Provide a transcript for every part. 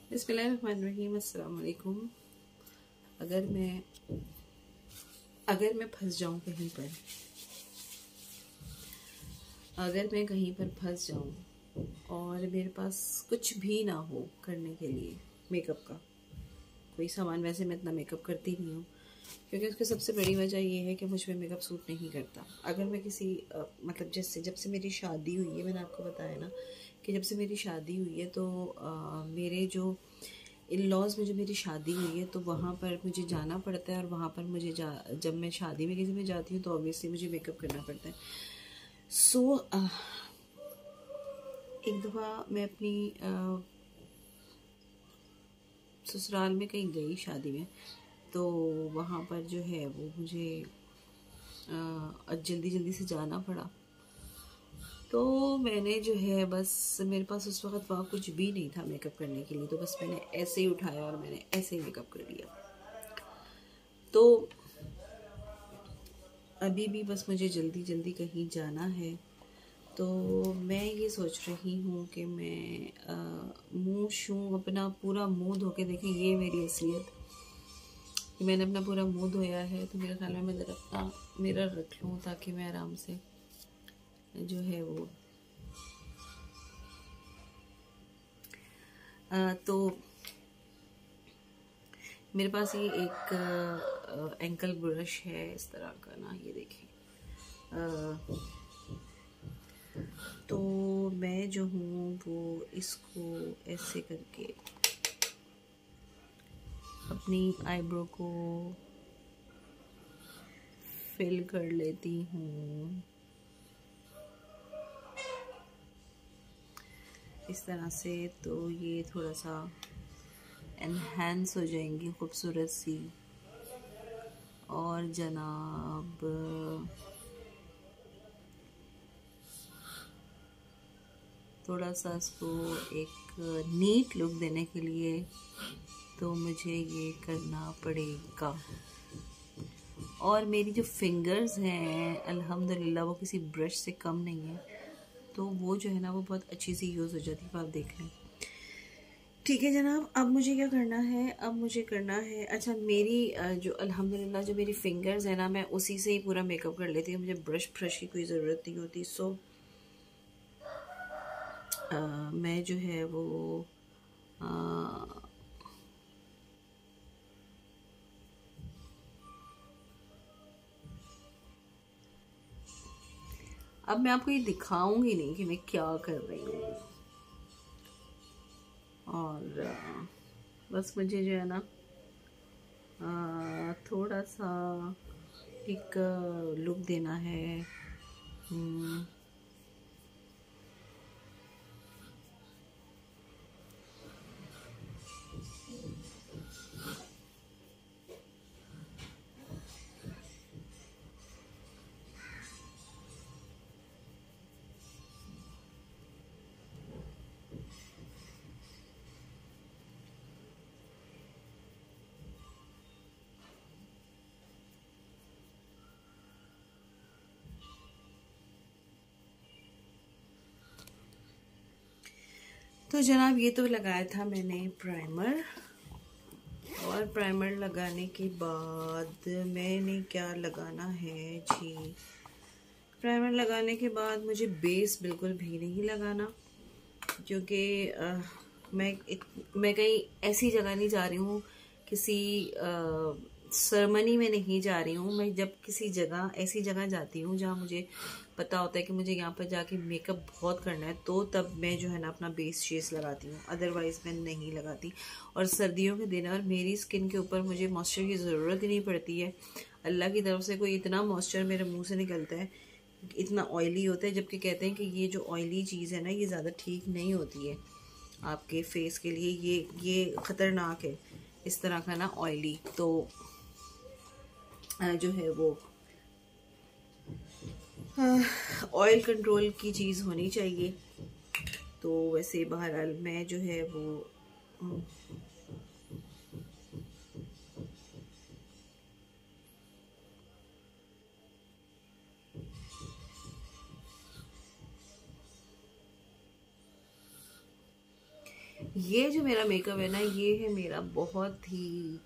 बिस्मिल्लाहिर्रहमानिर्रहीम। अस्सलाम वालेकुम। अगर मैं फंस जाऊं कहीं पर, अगर मैं कहीं पर फंस जाऊं और मेरे पास कुछ भी ना हो करने के लिए मेकअप का कोई सामान, वैसे मैं इतना मेकअप करती नहीं हूँ क्योंकि उसकी सबसे बड़ी वजह ये है कि मुझ में मेकअप सूट नहीं करता। अगर मैं किसी मतलब जैसे जब से मेरी शादी हुई है, मैंने आपको बताया ना कि जब से मेरी शादी हुई है तो मेरे जो इन लॉज में जो मेरी शादी हुई है तो वहाँ पर मुझे जाना पड़ता है और वहाँ पर मुझे जब मैं शादी में किसी में जाती हूँ तो ऑब्वियसली मुझे मेकअप करना पड़ता है। एक दफ़ा मैं अपनी ससुराल में कहीं गई शादी में, तो वहाँ पर जो है वो मुझे जल्दी जल्दी से जाना पड़ा। तो मैंने जो है बस, मेरे पास उस वक़्त वहाँ कुछ भी नहीं था मेकअप करने के लिए, तो बस मैंने ऐसे ही उठाया और मैंने ऐसे ही मेकअप कर लिया। तो अभी भी बस मुझे जल्दी जल्दी कहीं जाना है, तो मैं ये सोच रही हूँ कि मैं मुँह छूँ, अपना पूरा मुँह धो के देखें। ये मेरी असलियत कि मैंने अपना पूरा मुँह धोया है, तो मेरे ख्याल में मैं ज़रा अपना मिरर रख लूँ ताकि मैं आराम से जो है वो तो मेरे पास ये एक एंकल ब्रश है इस तरह का ना, ये देखें। तो मैं जो हूँ वो इसको ऐसे करके अपनी आईब्रो को फिल कर लेती हूँ इस तरह से, तो ये थोड़ा सा एनहांस हो जाएंगी खूबसूरत सी। और जनाब थोड़ा सा इसको एक नीट लुक देने के लिए तो मुझे ये करना पड़ेगा। और मेरी जो फिंगर्स हैं अल्हम्दुलिल्लाह वो किसी ब्रश से कम नहीं है, तो वो जो है ना वो बहुत अच्छी सी यूज़ हो जाती है, आप देख लें। ठीक है जनाब, अब मुझे क्या करना है? अब मुझे करना है, अच्छा मेरी जो अल्हम्दुलिल्लाह जो मेरी फिंगर्स है ना, मैं उसी से ही पूरा मेकअप कर लेती हूँ, मुझे ब्रश की कोई ज़रूरत नहीं होती। सो मैं जो है वो अब मैं आपको ये दिखाऊंगी नहीं कि मैं क्या कर रही हूँ, और बस मुझे जो है ना थोड़ा सा एक लुक देना है। तो जनाब ये तो लगाया था मैंने प्राइमर, और प्राइमर लगाने के बाद मैंने क्या लगाना है जी? प्राइमर लगाने के बाद मुझे बेस बिल्कुल भी नहीं लगाना, क्योंकि मैं कहीं ऐसी जगह नहीं जा रही हूँ, किसी सेरेमनी में नहीं जा रही हूँ। मैं जब किसी जगह ऐसी जगह जाती हूँ जहाँ मुझे पता होता है कि मुझे यहाँ पर जाके मेकअप बहुत करना है, तो तब मैं जो है ना अपना बेस शेस लगाती हूँ, अदरवाइज़ मैं नहीं लगाती। और सर्दियों के दिन और मेरी स्किन के ऊपर मुझे मॉइस्चर की ज़रूरत ही नहीं पड़ती है। अल्लाह की तरफ से कोई इतना मॉइस्चर मेरे मुँह से निकलता है, इतना ऑयली होता है, जबकि कहते हैं कि ये जो ऑयली चीज़ है ना ये ज़्यादा ठीक नहीं होती है आपके फेस के लिए, ये ख़तरनाक है इस तरह का ना ऑयली। तो जो है वो ऑयल कंट्रोल की चीज़ होनी चाहिए। तो वैसे बहरहाल मैं जो है वो ये जो मेरा मेकअप है ना, ये है मेरा बहुत ही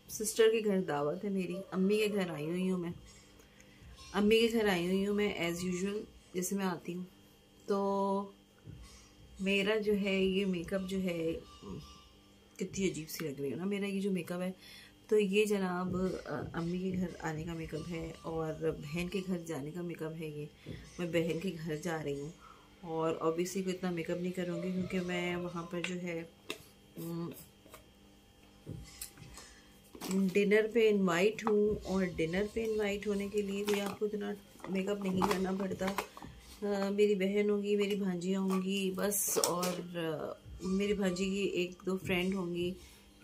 सिस्टर के घर दावत है मेरी, अम्मी के घर आई हुई हूँ मैं, अम्मी के घर आई हुई हूँ मैं एज़ यूजुअल जैसे मैं आती हूँ। तो मेरा जो है ये मेकअप जो है, कितनी अजीब सी लग रही है ना मेरा ये जो मेकअप है। तो ये जनाब अम्मी के घर आने का मेकअप है और बहन के घर जाने का मेकअप है। ये मैं बहन के घर जा रही हूँ और ऑब्वियसली को इतना मेकअप नहीं करूँगी क्योंकि मैं वहाँ पर जो है डिनर पे इनवाइट हूँ और डिनर पे इनवाइट होने के लिए भी आपको इतना मेकअप नहीं करना पड़ता। मेरी बहन होंगी, मेरी भांजियाँ होंगी बस, और मेरी भांजी की एक दो फ्रेंड होंगी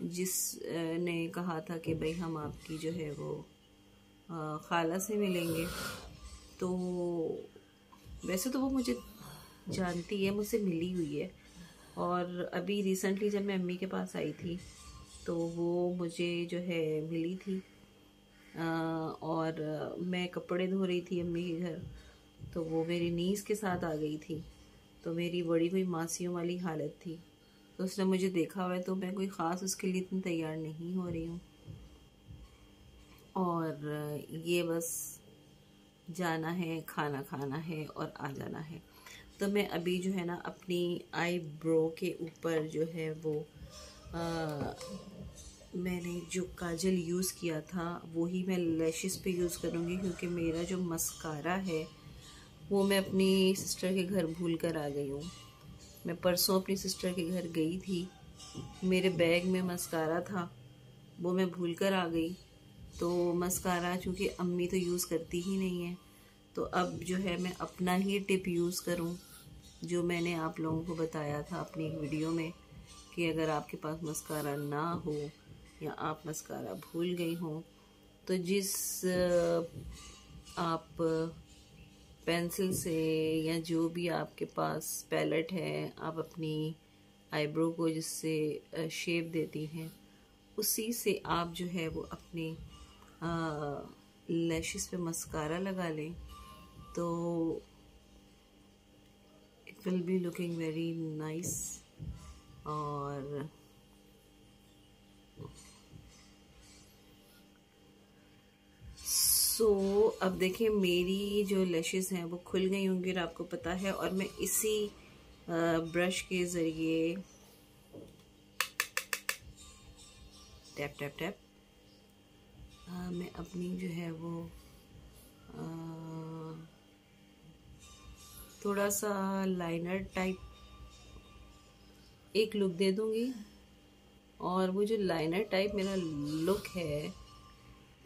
जिस ने कहा था कि भाई हम आपकी जो है वो खाला से मिलेंगे। तो वैसे तो वो मुझे जानती है, मुझसे मिली हुई है, और अभी रिसेंटली जब मैं अम्मी के पास आई थी तो वो मुझे जो है मिली थी और मैं कपड़े धो रही थी अम्मी के घर, तो वो मेरी नीस के साथ आ गई थी। तो मेरी बड़ी कोई मासियों वाली हालत थी, तो उसने मुझे देखा हुआ है, तो मैं कोई ख़ास उसके लिए इतनी तैयार नहीं हो रही हूँ। और ये बस जाना है, खाना खाना है और आ जाना है। तो मैं अभी जो है ना अपनी आईब्रो के ऊपर जो है वो मैंने जो काजल यूज़ किया था वही मैं लैशेस पे यूज़ करूँगी, क्योंकि मेरा जो मस्कारा है वो मैं अपनी सिस्टर के घर भूल कर आ गई हूँ। मैं परसों अपनी सिस्टर के घर गई थी, मेरे बैग में मस्कारा था, वो मैं भूल कर आ गई। तो मस्कारा चूँकि अम्मी तो यूज़ करती ही नहीं है, तो अब जो है मैं अपना ही टिप यूज़ करूँ जो मैंने आप लोगों को बताया था अपनी एक वीडियो में कि अगर आपके पास मस्कारा ना हो या आप मस्कारा भूल गई हो तो जिस आप पेंसिल से या जो भी आपके पास पैलेट है आप अपनी आईब्रो को जिससे शेप देती हैं उसी से आप जो है वो अपने लैशेस पे मस्कारा लगा लें तो it will be looking very nice. और अब देखिए मेरी जो लैशेस हैं वो खुल गई होंगी और आपको पता है, और मैं इसी ब्रश के ज़रिए टैप टैप टैप मैं अपनी जो है वो थोड़ा सा लाइनर टाइप एक लुक दे दूंगी। और वो जो लाइनर टाइप मेरा लुक है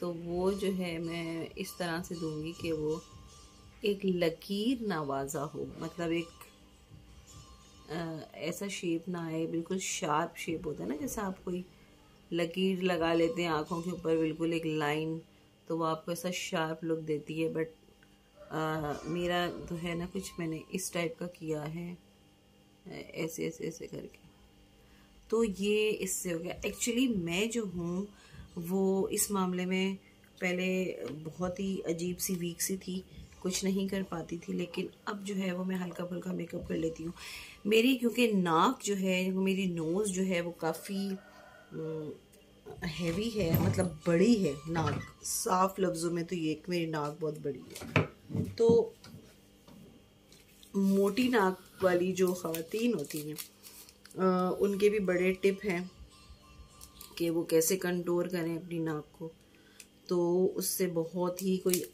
तो वो जो है मैं इस तरह से दूंगी कि वो एक लकीर नवाजा हो, मतलब एक ऐसा शेप ना आए, बिल्कुल शार्प शेप होता है ना, जैसे आप कोई लकीर लगा लेते हैं आँखों के ऊपर बिल्कुल एक लाइन, तो वो आपको ऐसा शार्प लुक देती है। बट मेरा तो है ना कुछ मैंने इस टाइप का किया है, ऐसे ऐसे ऐसे करके, तो ये इससे हो गया। एक्चुअली मैं जो हूँ वो इस मामले में पहले बहुत ही अजीब सी वीक सी थी, कुछ नहीं कर पाती थी, लेकिन अब जो है वो मैं हल्का फुल्का मेकअप कर लेती हूँ। मेरी क्योंकि नाक जो है, मेरी नोज़ जो है वो काफ़ी हैवी है, मतलब बड़ी है नाक, साफ लफ्ज़ों में तो ये मेरी नाक बहुत बड़ी है। तो मोटी नाक वाली जो ख़वातीन होती हैं उनके भी बड़े टिप हैं कि वो कैसे कंटूर करें अपनी नाक को, तो उससे बहुत ही कोई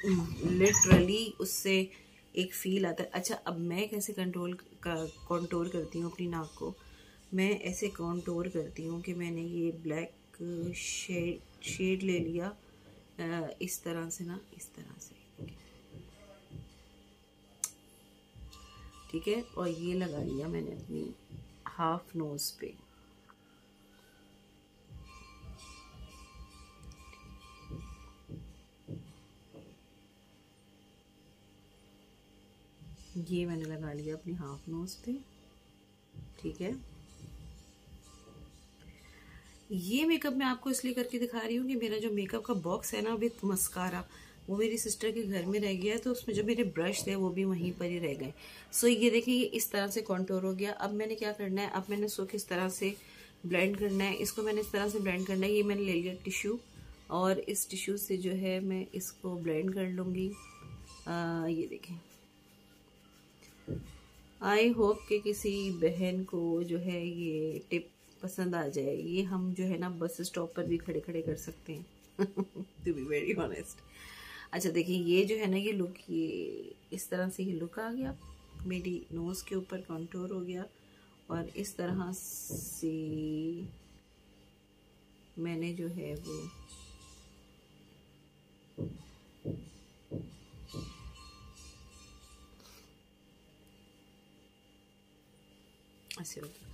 लिटरली उससे एक फ़ील आता है। अच्छा, अब मैं कैसे कंटूर करती हूँ अपनी नाक को, मैं ऐसे कंटूर करती हूँ कि मैंने ये ब्लैक शेड ले लिया इस तरह से ना, इस तरह से, ठीक है, और ये लगा लिया मैंने अपनी हाफ नोज पे। ये मैंने लगा लिया अपनी हाफ नोज पे, ठीक है। ये मेकअप मैं आपको इसलिए करके दिखा रही हूँ कि मेरा जो मेकअप का बॉक्स है ना विथ मस्कारा, वो मेरी सिस्टर के घर में रह गया है, तो उसमें जो मेरे ब्रश थे वो भी वहीं पर ही रह गए। सो ये देखिए, ये इस तरह से कॉन्टोर हो गया। अब मैंने क्या करना है, अब मैंने इसको किस तरह से ब्लेंड करना है, इसको मैंने इस तरह से ब्लेंड करना है। ये मैंने ले लिया टिश्यू, और इस टिश्यू से जो है मैं इसको ब्लेंड कर लूँगी। ये देखें, आई होप कि किसी बहन को जो है ये टिप पसंद आ जाए। ये हम जो है ना बस स्टॉप पर भी खड़े खड़े कर सकते हैं, टू बी वेरी ऑनेस्ट। अच्छा देखिए, ये जो है ना ये लुक, ये इस तरह से ये लुक आ गया, मेरी नोज़ के ऊपर कॉन्टोर हो गया। और इस तरह से मैंने जो है वो ऐसे होगा।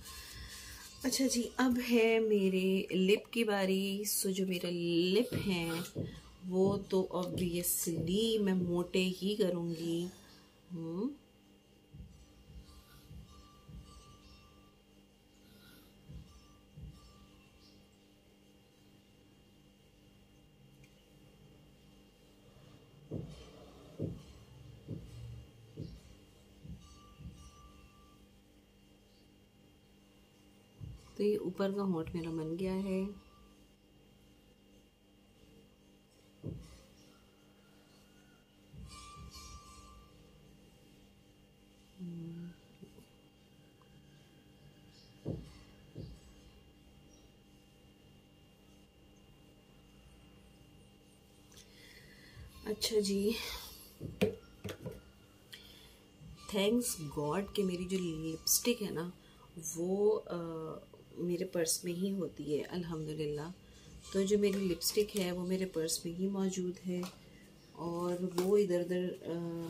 अच्छा जी, अब है मेरे लिप की बारी। सो जो मेरा लिप है वो तो ऑब्वियसली मैं मोटे ही करूँगी। तो ये ऊपर का होंठ मेरा बन गया है। अच्छा जी, थैंक्स गॉड कि मेरी जो लिपस्टिक है ना वो मेरे पर्स में ही होती है, अल्हम्दुलिल्लाह। तो जो मेरी लिपस्टिक है वो मेरे पर्स में ही मौजूद है, और वो इधर उधर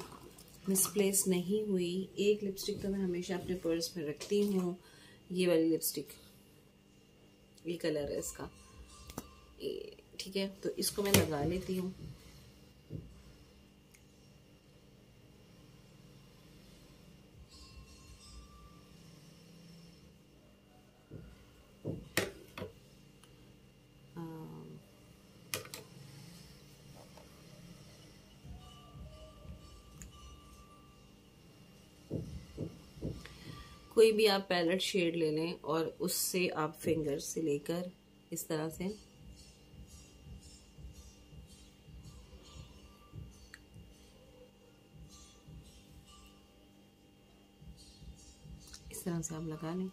मिसप्लेस नहीं हुई। एक लिपस्टिक तो मैं हमेशा अपने पर्स में रखती हूँ, ये वाली लिपस्टिक, ये कलर है इसका, ठीक है। तो इसको मैं लगा लेती हूँ। कोई भी आप पैलेट शेड ले लें और उससे आप फिंगर से लेकर इस तरह से आप लगा लें।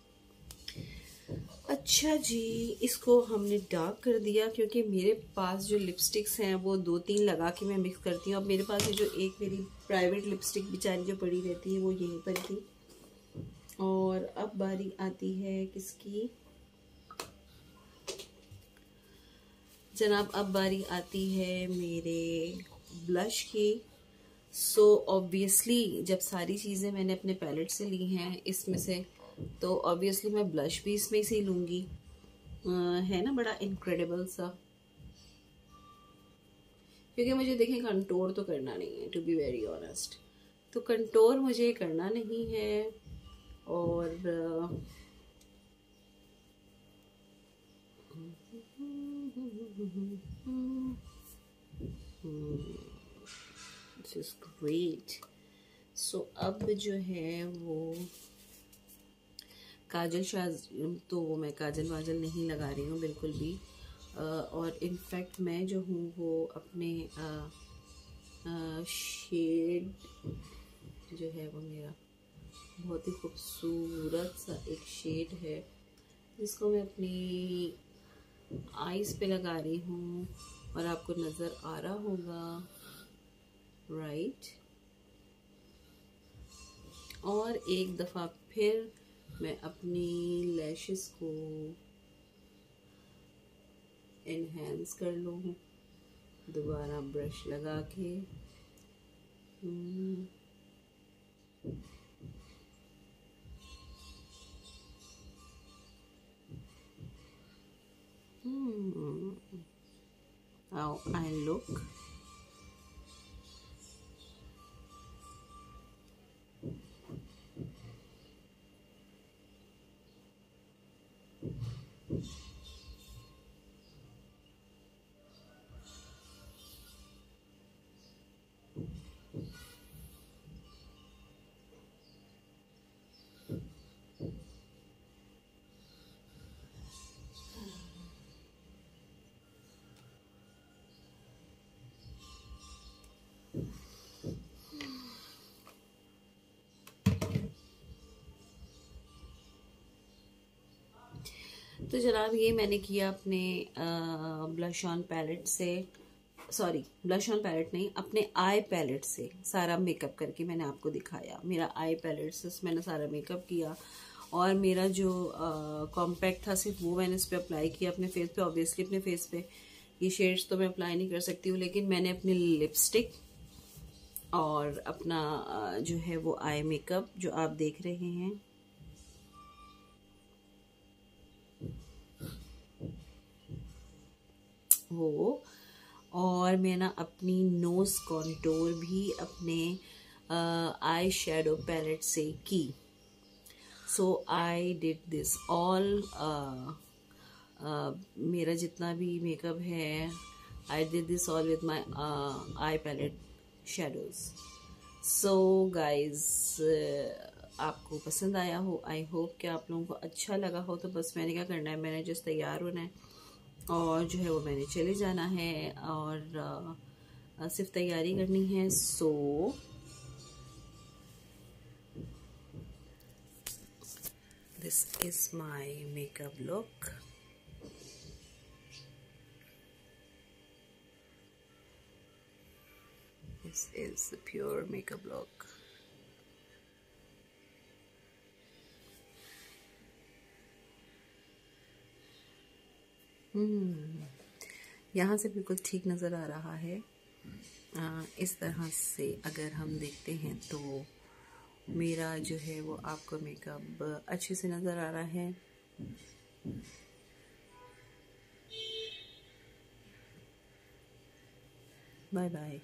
अच्छा जी, इसको हमने डार्क कर दिया, क्योंकि मेरे पास जो लिपस्टिक्स हैं वो 2-3 लगा के मैं मिक्स करती हूँ। अब मेरे पास जो एक मेरी प्राइवेट लिपस्टिक बेचारी जो पड़ी रहती है वो यहीं पर थी। और अब बारी आती है किसकी जनाब, अब बारी आती है मेरे ब्लश की। सो ऑब्वियसली जब सारी चीज़ें मैंने अपने पैलेट से ली हैं इसमें से, तो ऑब्वियसली मैं ब्लश भी इसमें से ही लूँगी। है ना बड़ा इनक्रेडिबल सा, क्योंकि मुझे देखें कंटोर तो करना नहीं है, टू बी वेरी ऑनेस्ट। तो कंटोर मुझे करना नहीं है, और दिस इज ग्रेट। सो अब जो है वो काजल तो वो मैं काजल वाजल नहीं लगा रही हूँ बिल्कुल भी। और इनफैक्ट मैं जो हूँ वो अपने शेड जो है वो मेरा बहुत ही खूबसूरत सा एक शेड है, जिसको मैं अपनी आईज पे लगा रही हूँ, और आपको नज़र आ रहा होगा, राइट। और एक दफ़ा फिर मैं अपनी लैशेस को एनहेंस कर लूँ दोबारा ब्रश लगा के। How I look. तो जनाब ये मैंने किया अपने ब्लश ऑन पैलेट से, सॉरी ब्लश ऑन पैलेट नहीं, अपने आई पैलेट से सारा मेकअप करके मैंने आपको दिखाया। मेरा आई पैलेट से मैंने सारा मेकअप किया और मेरा जो कॉम्पैक्ट था सिर्फ वो मैंने इस पर अप्लाई किया अपने फेस पे। ऑब्वियसली अपने फेस पे ये शेड्स तो मैं अप्लाई नहीं कर सकती हूँ, लेकिन मैंने अपनी लिपस्टिक और अपना जो है वो आई मेकअप जो आप देख रहे हैं वो, और मैं ना अपनी नोज कॉन्टोर भी अपने आई शेडो पैलेट से की। So I did this all, मेरा जितना भी मेकअप है I did this all with my eye palette shadows. So guys आपको पसंद आया हो, आई होप कि आप लोगों को अच्छा लगा हो। तो बस मैंने क्या करना है, मैंने जस्ट तैयार होना है और जो है वो मैंने चले जाना है और सिर्फ तैयारी करनी है। So this is my makeup look. This is the pure makeup look. यहाँ से बिल्कुल ठीक नज़र आ रहा है। इस तरह से अगर हम देखते हैं तो मेरा जो है वो आपको मेकअप अच्छे से नज़र आ रहा है। Bye bye.